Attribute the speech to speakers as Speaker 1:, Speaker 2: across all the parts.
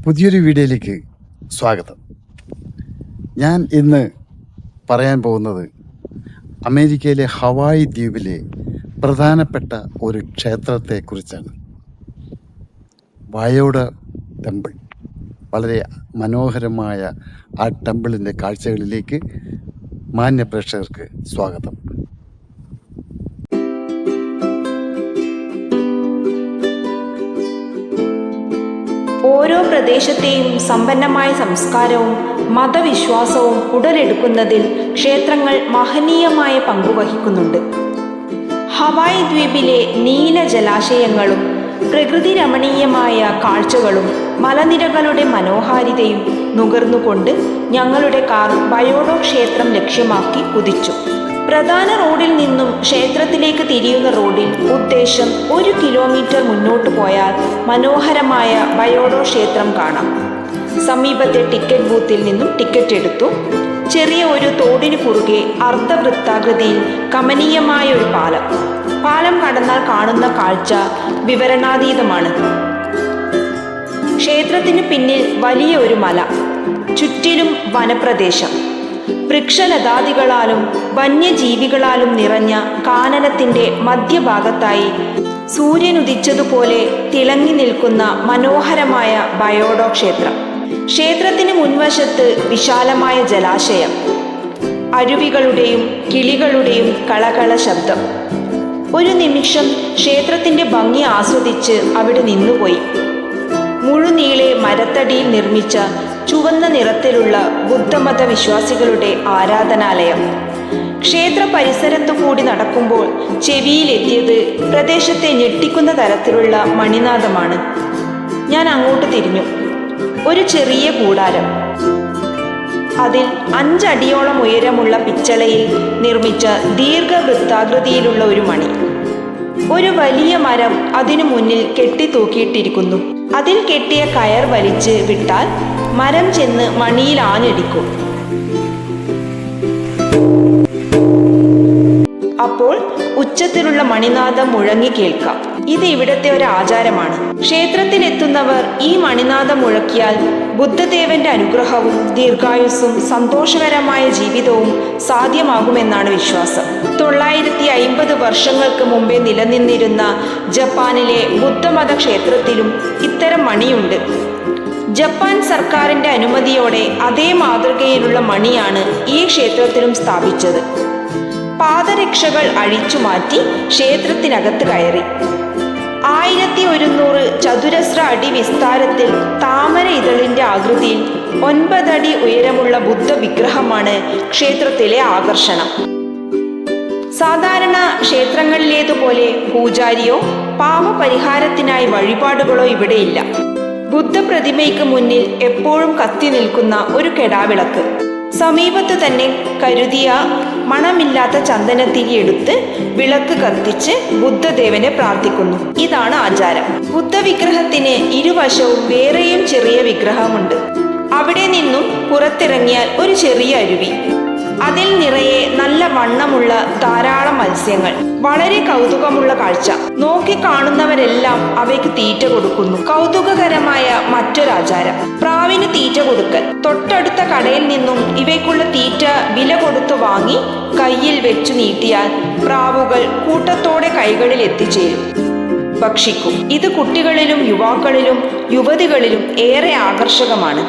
Speaker 1: പുതിയൊരു വീഡിയോയിലേക്ക് സ്വാഗതം. ഞാൻ ഇന്ന് പറയാൻ പോകുന്നത് അമേരിക്കയിലെ ഹവായ് ദ്വീപിലെ പ്രധാനപ്പെട്ട ഒരു ക്ഷേത്രത്തെക്കുറിച്ചാണ്. വയോഡ ടെമ്പിൾ. വളരെ മനോഹരമായ ആ ടെമ്പിളിൻ്റെ കാഴ്ചകളിലേക്ക് മാന്യ പ്രേക്ഷകർക്ക് സ്വാഗതം.
Speaker 2: ഓരോ പ്രദേശത്തെയും സമ്പന്നമായ സംസ്കാരവും മതവിശ്വാസവും ഉടലെടുക്കുന്നതിൽ ക്ഷേത്രങ്ങൾ മഹനീയമായ പങ്കുവഹിക്കുന്നുണ്ട്. ഹവായ് ദ്വീപിലെ നീല ജലാശയങ്ങളും പ്രകൃതി രമണീയമായ കാഴ്ചകളും മലനിരകളുടെ മനോഹാരിതയും നുകർന്നുകൊണ്ട് ഞങ്ങളുടെ കാർ വയോഡോ ക്ഷേത്രം ലക്ഷ്യമാക്കി കുതിച്ചു. പ്രധാന റോഡിൽ നിന്നും ക്ഷേത്രത്തിലേക്ക് തിരിയുന്ന റോഡിൽ ഉദ്ദേശം 1 കിലോമീറ്റർ മുന്നോട്ട് പോയാൽ മനോഹരമായ വയോഡോ ക്ഷേത്രം കാണാം. സമീപത്തെ ടിക്കറ്റ് ബൂത്തിൽ നിന്നും ടിക്കറ്റ് എടുത്തു. ചെറിയ ഒരു തോടിന് കുറുകെ അർദ്ധവൃത്താകൃതിയിൽ കമനീയമായ ഒരു പാലം കടന്നാൽ കാണുന്ന കാഴ്ച വിവരണാതീതമാണ്. ക്ഷേത്രത്തിന് പിന്നിൽ വലിയ ഒരു മല, ചുറ്റിലും വനപ്രദേശം. വൃക്ഷലതാദികളാലും വന്യജീവികളാലും നിറഞ്ഞ കാനനത്തിന്റെ മധ്യഭാഗത്തായി സൂര്യനുദിച്ചതുപോലെ തിളങ്ങി നിൽക്കുന്ന മനോഹരമായ വയോഡോ ക്ഷേത്രം. ക്ഷേത്രത്തിന് മുൻവശത്ത് വിശാലമായ ജലാശയം, അരുവികളുടെയും കിളികളുടെയും കളകള ശബ്ദം. ഒരു നിമിഷം ക്ഷേത്രത്തിന്റെ ഭംഗി ആസ്വദിച്ച് അവിടെ നിന്നുപോയി. മുഴുനീളെ മരത്തടിയിൽ നിർമ്മിച്ച ചുവന്ന നിറത്തിലുള്ള ബുദ്ധമത വിശ്വാസികളുടെ ആരാധനാലയം. ക്ഷേത്ര പരിസരത്തു കൂടി നടക്കുമ്പോൾ ചെവിയിലെത്തിയത് പ്രദേശത്തെ ഞെട്ടിക്കുന്ന തരത്തിലുള്ള മണിനാദമാണ്. ഞാൻ അങ്ങോട്ട് തിരിഞ്ഞു. ഒരു ചെറിയ കൂടാരം, അതിൽ 5 അടിയോളം ഉയരമുള്ള പിച്ചളയിൽ നിർമ്മിച്ച ദീർഘവൃത്താകൃതിയിലുള്ള ഒരു മണി. ഒരു വലിയ മരം അതിനു മുന്നിൽ കെട്ടിത്തൂക്കിയിട്ടിരിക്കുന്നു. അതിൽ കെട്ടിയ കയർ വലിച്ച് വിട്ടാൽ മരം ചെന്ന് മണിയിൽ ആഞ്ഞടിക്കും. അപ്പോൾ ഉച്ചത്തിലുള്ള മണിനാദം മുഴങ്ങി കേൾക്കാം. ഇത് ഇവിടത്തെ ഒരു ആചാരമാണ്. ക്ഷേത്രത്തിലെത്തുന്നവർ ഈ മണിനാദം മുഴക്കിയാൽ ബുദ്ധദേവന്റെ അനുഗ്രഹവും ദീർഘായുസ്സും സന്തോഷകരമായ ജീവിതവും സാധ്യമാകുമെന്നാണ് വിശ്വാസം. 950 വർഷങ്ങൾക്ക് മുമ്പേ നിലനിന്നിരുന്ന ജപ്പാനിലെ ബുദ്ധമത ക്ഷേത്രത്തിലും ഇത്തരം മണിയുണ്ട്. ജപ്പാൻ സർക്കാരിന്റെ അനുമതിയോടെ അതേ മാതൃകയിലുള്ള മണിയാണ് ഈ ക്ഷേത്രത്തിലും സ്ഥാപിച്ചത്. പാദരക്ഷകൾ അഴിച്ചുമാറ്റി ക്ഷേത്രത്തിനകത്ത് കയറി. 1100 ചതുരശ്ര അടി വിസ്താരത്തിൽ താമര ഇതളിന്റെ ആകൃതിയിൽ 9 അടി ഉയരമുള്ള ബുദ്ധ വിഗ്രഹമാണ് ക്ഷേത്രത്തിലെ ആകർഷണം. സാധാരണ ക്ഷേത്രങ്ങളിലേതുപോലെ പൂജാരിയോ പാപപരിഹാരത്തിനായി വഴിപാടുകളോ ഇവിടെയില്ല. ബുദ്ധ പ്രതിമയ്ക്ക് മുന്നിൽ എപ്പോഴും കത്തി നിൽക്കുന്ന ഒരു കെടാവിളക്ക്. സമീപത്ത് തന്നെ കരുതിയ മണമില്ലാത്ത ചന്ദനത്തിരി എടുത്ത് വിളക്ക് കത്തിച്ച് ബുദ്ധദേവനെ പ്രാർത്ഥിക്കുന്നു. ഇതാണ് ആചാരം. ബുദ്ധവിഗ്രഹത്തിന് ഇരുവശവും വേറെയും ചെറിയ വിഗ്രഹമുണ്ട്. അവിടെ നിന്നും പുറത്തിറങ്ങിയാൽ ഒരു ചെറിയ അരുവി, അതിൽ നിറയെ നല്ല വണ്ണമുള്ള ധാരാളം മത്സ്യങ്ങൾ. വളരെ കൗതുകമുള്ള കാഴ്ച. നോക്കി കാണുന്നവരെല്ലാം അവയ്ക്ക് തീറ്റ കൊടുക്കുന്നു. കൗതുകകരമായ മറ്റൊരാചാരം, പ്രാവിന് തീറ്റ കൊടുക്കൽ. തൊട്ടടുത്ത കടയിൽ നിന്നും ഇവയ്ക്കുള്ള തീറ്റ വില കൊടുത്തു വാങ്ങി കയ്യിൽ വെച്ചു നീട്ടിയാൽ പ്രാവുകൾ കൂട്ടത്തോടെ കൈകളിൽ എത്തിച്ചേരും, ഭക്ഷിക്കും. ഇത് കുട്ടികളിലും യുവാക്കളിലും യുവതികളിലും ഏറെ ആകർഷകമാണ്.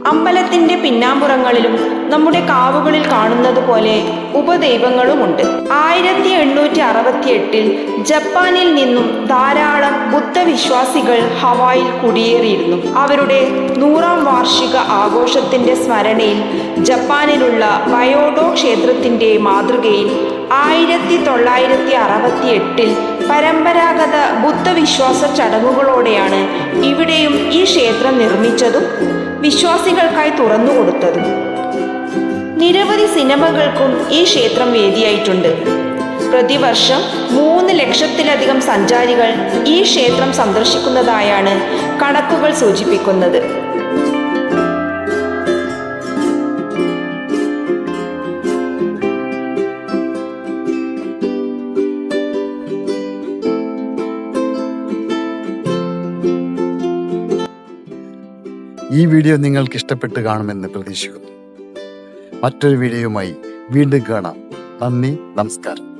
Speaker 2: അമ്പലത്തിന്റെ പിന്നാമ്പുറങ്ങളിലും നമ്മുടെ കാവുകളിൽ കാണുന്നത് പോലെ ഉപദൈവങ്ങളുമുണ്ട്. 1868 ജപ്പാനിൽ നിന്നും ധാരാളം ബുദ്ധവിശ്വാസികൾ ഹവായിൽ കുടിയേറിയിരുന്നു. അവരുടെ 100ാം വാർഷിക ആഘോഷത്തിന്റെ സ്മരണയിൽ ജപ്പാനിലുള്ള വയോഡോ ക്ഷേത്രത്തിന്റെ മാതൃകയിൽ 1968 പരമ്പരാഗത ബുദ്ധവിശ്വാസ ചടങ്ങുകളോടെയാണ് ഇവിടെയും ഈ ക്ഷേത്രം നിർമ്മിച്ചതും വിശ്വാസികൾക്കായി തുറന്നുകൊടുത്തതും. നിരവധി സിനിമകൾക്കും ഈ ക്ഷേത്രം വേദിയായിട്ടുണ്ട്. പ്രതിവർഷം 3 ലക്ഷത്തിലധികം സഞ്ചാരികൾ ഈ ക്ഷേത്രം സന്ദർശിക്കുന്നതായാണ് കണക്കുകൾ സൂചിപ്പിക്കുന്നത്.
Speaker 1: ഈ വീഡിയോ നിങ്ങൾക്ക് ഇഷ്ടപ്പെട്ട് കാണുമെന്ന് പ്രതീക്ഷിക്കുന്നു. മറ്റൊരു വീഡിയോയുമായി വീണ്ടും കാണാം. നന്ദി, നമസ്കാരം.